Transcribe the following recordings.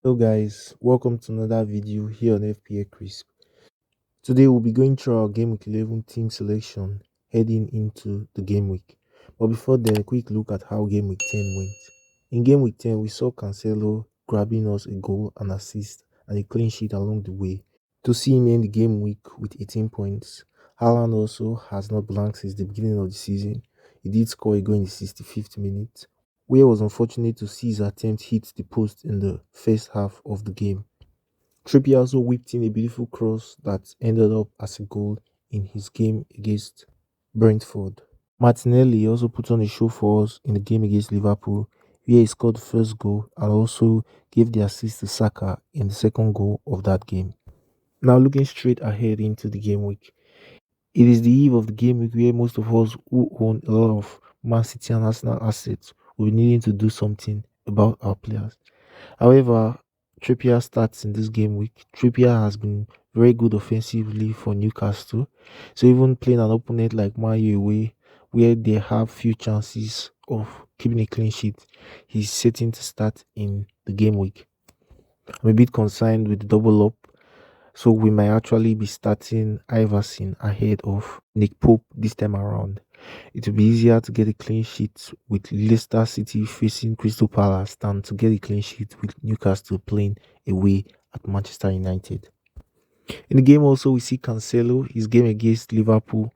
Hello guys, welcome to another video here on FPLcrisp. Today we'll be going through our Game Week 11 team selection heading into the game week. But before then, a quick look at how Game Week 10 went. In Game Week 10, we saw Cancelo grabbing us a goal, an assist, and a clean sheet along the way. To see him end the game week with 18 points, Haaland also has not blanked since the beginning of the season. He did score a goal in the 65th minute, where it was unfortunate to see his attempt hit the post in the first half of the game. Trippier also whipped in a beautiful cross that ended up as a goal in his game against Brentford. Martinelli also put on a show for us in the game against Liverpool, where he scored the first goal and also gave the assist to Saka in the second goal of that game. Now, looking straight ahead into the game week, it is the eve of the game week where most of us who own a lot of Man City and Arsenal assets will be needing to do something about our players. However, Trippier starts in this game week. Trippier has been very good offensively for Newcastle. So even playing an opponent like Man U away, where they have few chances of keeping a clean sheet, he's setting to start in the game week. I'm a bit concerned with the double up, so we might actually be starting Iverson ahead of Nick Pope this time around. It will be easier to get a clean sheet with Leicester City facing Crystal Palace than to get a clean sheet with Newcastle playing away at Manchester United. In the game also we see Cancelo, his game against Liverpool.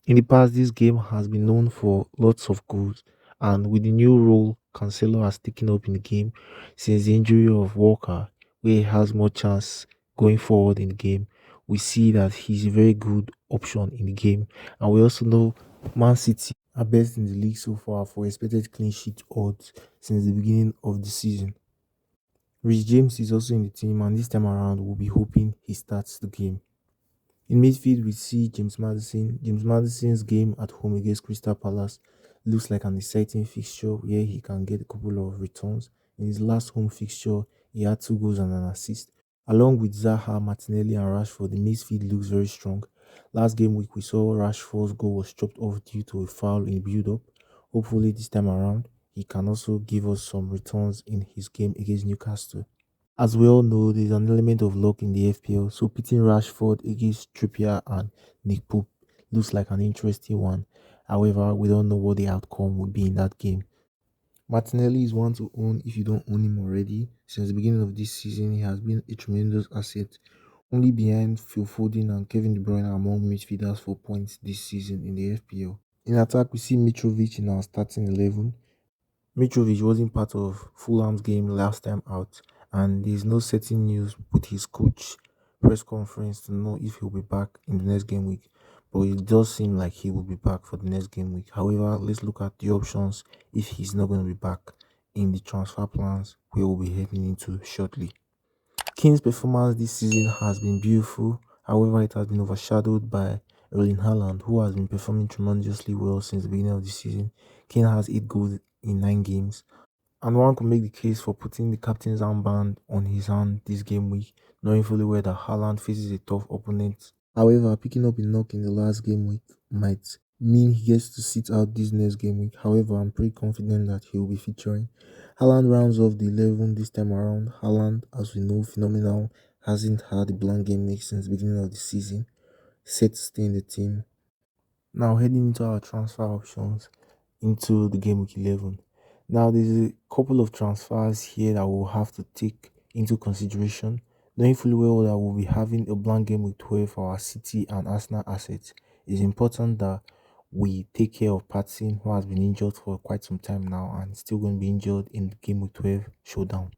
In the past, this game has been known for lots of goals, and with the new role Cancelo has taken up in the game since the injury of Walker, where he has more chance going forward in the game, we see that he's a very good option in the game. And we also know Man City are best in the league so far for expected clean sheet odds since the beginning of the season. Rich James is also in the team, and this time around, we'll be hoping he starts the game. In midfield, we see James Madison. James Madison's game at home against Crystal Palace looks like an exciting fixture where he can get a couple of returns. In his last home fixture, he had 2 goals and an assist. Along with Zaha, Martinelli, and Rashford, the midfield looks very strong. Last game week, we saw Rashford's goal was chopped off due to a foul in build-up. Hopefully, this time around, he can also give us some returns in his game against Newcastle. As we all know, there's an element of luck in the FPL, so pitting Rashford against Trippier and Nick Pope looks like an interesting one. However, we don't know what the outcome will be in that game. Martinelli is one to own if you don't own him already. Since the beginning of this season, he has been a tremendous asset, only behind Phil Foden and Kevin De Bruyne among midfielders for points this season in the FPL. In attack, we see Mitrovic in our starting 11. Mitrovic wasn't part of Fulham's game last time out, and there's no certain news with his coach press conference to know if he'll be back in the next game week. But it does seem like he will be back for the next game week. However, let's look at the options if he's not going to be back in the transfer plans we will be heading into shortly. Kane's performance this season has been beautiful. However, it has been overshadowed by Erling Haaland, who has been performing tremendously well since the beginning of the season. Kane has 8 goals in 9 games, and one could make the case for putting the captain's armband on his hand this game week, knowing fully well that Haaland faces a tough opponent. However, picking up a knock in the last game week might mean he gets to sit out this next game week. However, I'm pretty confident that he will be featuring. Haaland rounds off the 11 this time around. Haaland, as we know, phenomenal, hasn't had a blank game week since the beginning of the season. Set to stay in the team. Now heading into our transfer options into the game week 11. Now there's a couple of transfers here that we'll have to take into consideration. Knowing fully well that we'll be having a blank game week 12 for our City and Arsenal assets, it's important that we take care of Patson, who has been injured for quite some time now and still going to be injured in the game week 12 showdown.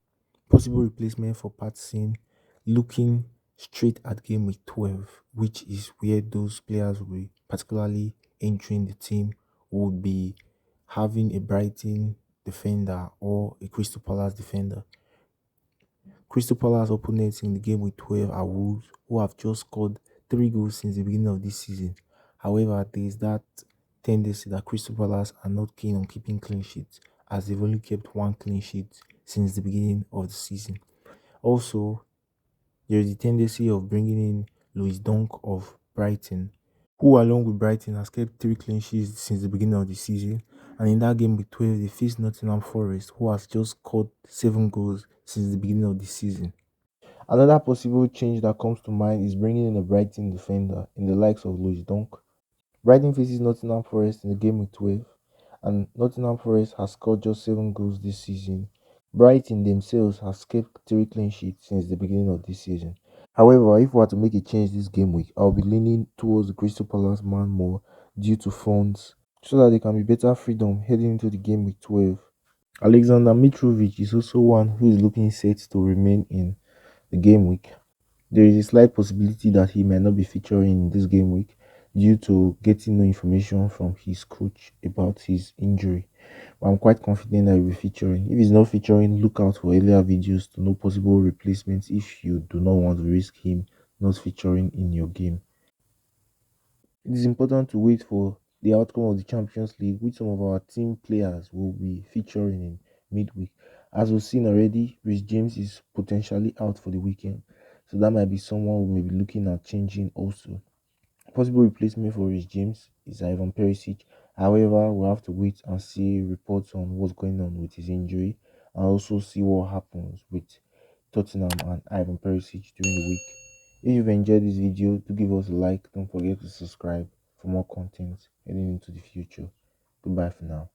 Possible replacement for Patson, looking straight at game week 12, which is where those players will be particularly entering the team, would be having a Brighton defender or a Crystal Palace defender. Crystal Palace opponents in the game with 12 are Wolves, who have just scored 3 goals since the beginning of this season. However, there is that tendency that Crystal Palace are not keen on keeping clean sheets, as they've only kept 1 clean sheet since the beginning of the season. Also, there is the tendency of bringing in Louis Dunk of Brighton, who along with Brighton has kept 3 clean sheets since the beginning of the season. And in that game with 12, they faced Nottingham Forest, who has just scored 7 goals since the beginning of the season. Another possible change that comes to mind is bringing in a Brighton defender in the likes of Louis Dunk. Brighton faces Nottingham Forest in the game week 12, and Nottingham Forest has scored just 7 goals this season. Brighton themselves has kept 3 clean sheets since the beginning of this season. However, if we are to make a change this game week, I'll be leaning towards the Crystal Palace man more due to funds, so that there can be better freedom heading into the game week 12. Alexander Mitrovic is also one who is looking set to remain in the game week. There is a slight possibility that he might not be featuring in this game week due to getting no information from his coach about his injury. But I'm quite confident that he will be featuring. If he's not featuring, look out for earlier videos to know possible replacements if you do not want to risk him not featuring in your game. It is important to wait for the outcome of the Champions League, which some of our team players will be featuring in midweek. As we've seen already, Rich James is potentially out for the weekend, so that might be someone we may be looking at changing also. Possible replacement for Rich James is Ivan Perisic. However, we'll have to wait and see reports on what's going on with his injury and also see what happens with Tottenham and Ivan Perisic during the week. If you've enjoyed this video, do give us a like. Don't forget to subscribe for more content heading into the future. Goodbye for now.